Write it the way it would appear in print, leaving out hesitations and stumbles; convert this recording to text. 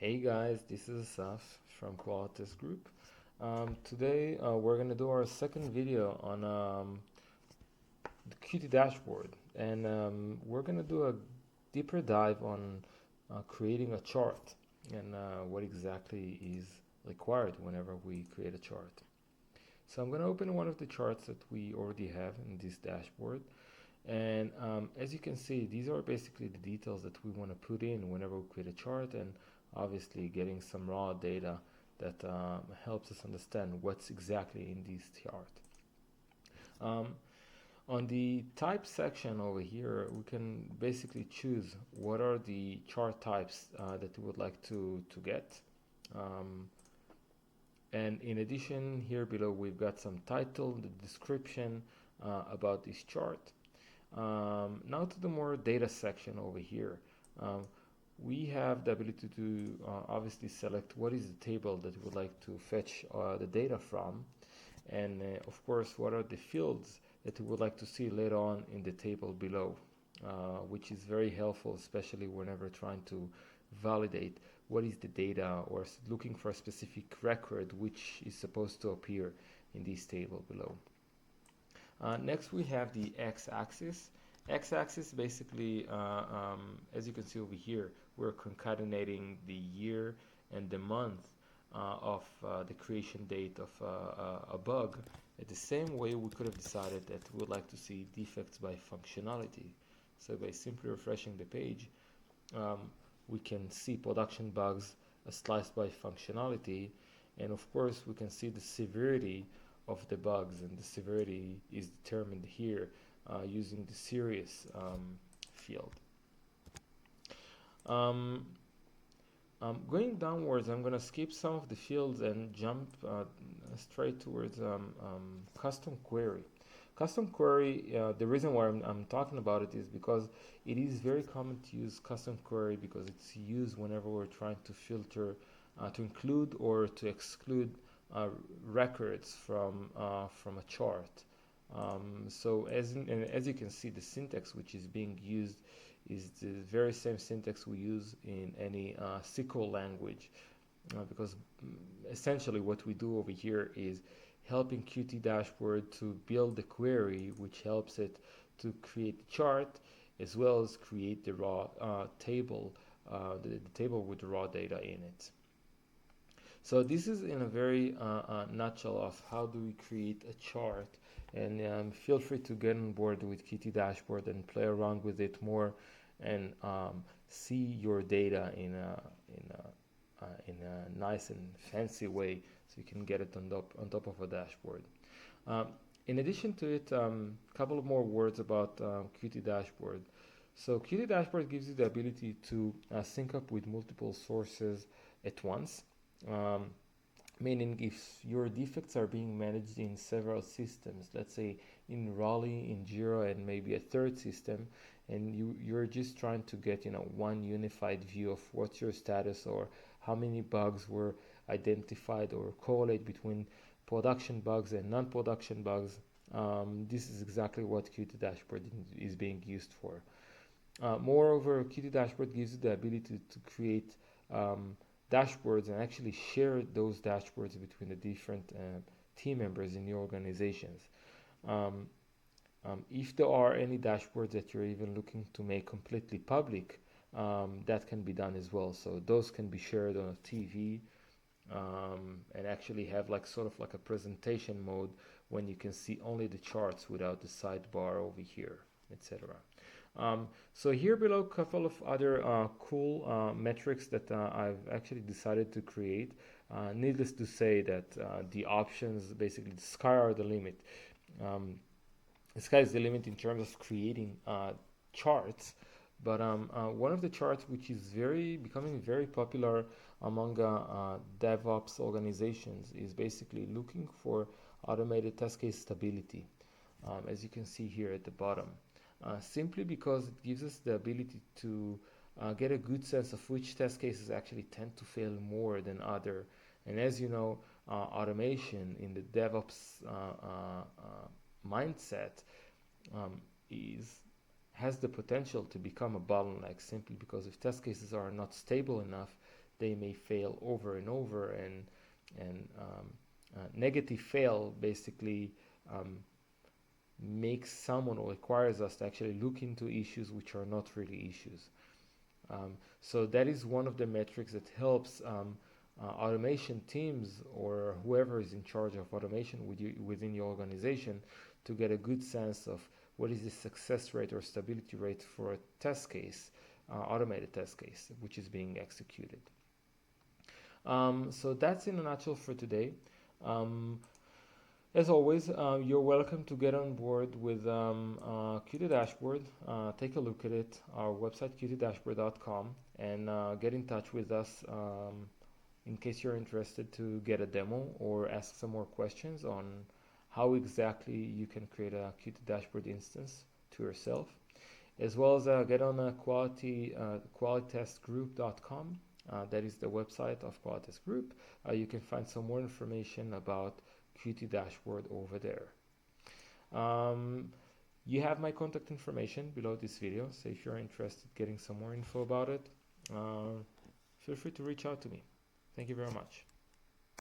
Hey guys, this is Asaf from Qualitas Group. Today we're going to do our second video on the QT dashboard, and we're going to do a deeper dive on creating a chart and what exactly is required whenever we create a chart. So I'm going to open one of the charts that we already have in this dashboard, and as you can see, these are basically the details that we want to put in whenever we create a chart, and obviously getting some raw data that helps us understand what's exactly in this chart. Um, on the type section over here, we can basically choose what are the chart types that we would like to get. Um, and in addition, here below, we've got some title, the description about this chart. Now to the more data section over here. Um, we have the ability to obviously select what is the table that we would like to fetch the data from, and of course what are the fields that we would like to see later on in the table below, which is very helpful, especially whenever trying to validate what is the data or looking for a specific record which is supposed to appear in this table below. Next we have the x-axis. X-axis basically, as you can see over here, we're concatenating the year and the month of the creation date of a bug. The same way we could have decided that we would like to see defects by functionality. So by simply refreshing the page, um, we can see production bugs sliced by functionality, and of course we can see the severity of the bugs, and the severity is determined here using the serious field. Going downwards, I'm going to skip some of the fields and jump straight towards custom query. Custom query, the reason why I'm talking about it is because it is very common to use custom query because it's used whenever we're trying to filter, to include or to exclude records from a chart. So as you can see, the syntax which is being used is the very same syntax we use in any SQL language, because essentially what we do over here is helping Qt dashboard to build the query which helps it to create the chart as well as create the raw table, the table with the raw data in it. So this is in a very nutshell of how do we create a chart, and feel free to get on board with Qt dashboard and play around with it more and see your data in a nice and fancy way, so you can get it on top of a dashboard. In addition to it, a couple of more words about Qt dashboard. So Qt dashboard gives you the ability to sync up with multiple sources at once. Meaning if your defects are being managed in several systems, let's say in Raleigh, in Jira, and maybe a third system, and you're just trying to get one unified view of what's your status or how many bugs were identified or correlate between production bugs and non-production bugs, this is exactly what Qt dashboard is being used for. Moreover, Qt dashboard gives you the ability to create dashboards and actually share those dashboards between the different team members in your organizations. If there are any dashboards that you're even looking to make completely public, that can be done as well. So those can be shared on a TV, and actually have sort of like a presentation mode when you can see only the charts without the sidebar over here, etc. So here below, a couple of other cool metrics that I've actually decided to create. Needless to say that the options, basically the sky are the limit. The sky is the limit in terms of creating charts, but one of the charts which is becoming very popular among DevOps organizations is basically looking for automated test case stability, as you can see here at the bottom. Simply because it gives us the ability to get a good sense of which test cases actually tend to fail more than other. And as you know, automation in the DevOps mindset has the potential to become a bottleneck, simply because if test cases are not stable enough, they may fail over and over, and negative fail basically makes someone or requires us to actually look into issues which are not really issues. So that is one of the metrics that helps automation teams or whoever is in charge of automation within your organization to get a good sense of what is the success rate or stability rate for a test case, automated test case, which is being executed. So that's in a nutshell for today. As always, you're welcome to get on board with QTDashboard. Take a look at it, our website QTDashboard.com, and get in touch with us in case you're interested to get a demo or ask some more questions on how exactly you can create a QTDashboard instance to yourself, as well as get on qualitytestgroup.com. That is the website of Quality Test Group. You can find some more information about QTDashboard over there. You have my contact information below this video, so if you're interested in getting some more info about it, feel free to reach out to me. Thank you very much.